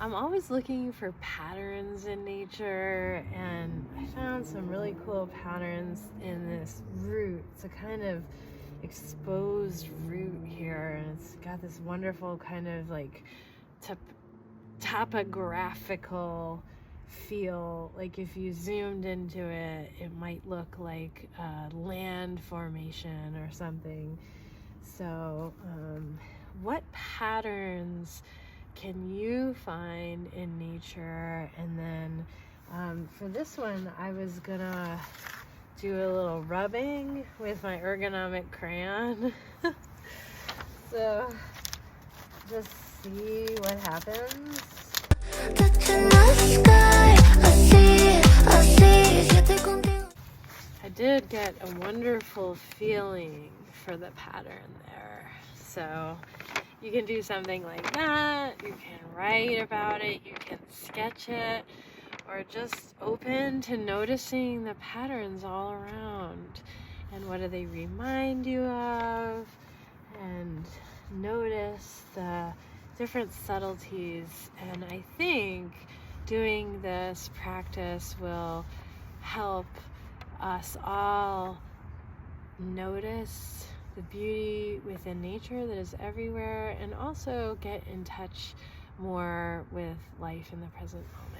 I'm always looking for patterns in nature, and I found some really cool patterns in this root. It's a kind of exposed root here, and it's got this wonderful kind of like topographical feel. Like if you zoomed into it, it might look like a land formation or something. So what patterns can you find in nature? And then for this one, I was gonna do a little rubbing with my ergonomic crayon. So just see what happens. I did get a wonderful feeling for the pattern there. So you can do something like that, you can write about it, you can sketch it, or just open to noticing the patterns all around. And what do they remind you of? And notice the different subtleties. And I think doing this practice will help us all notice the beauty within nature that is everywhere, and also get in touch more with life in the present moment.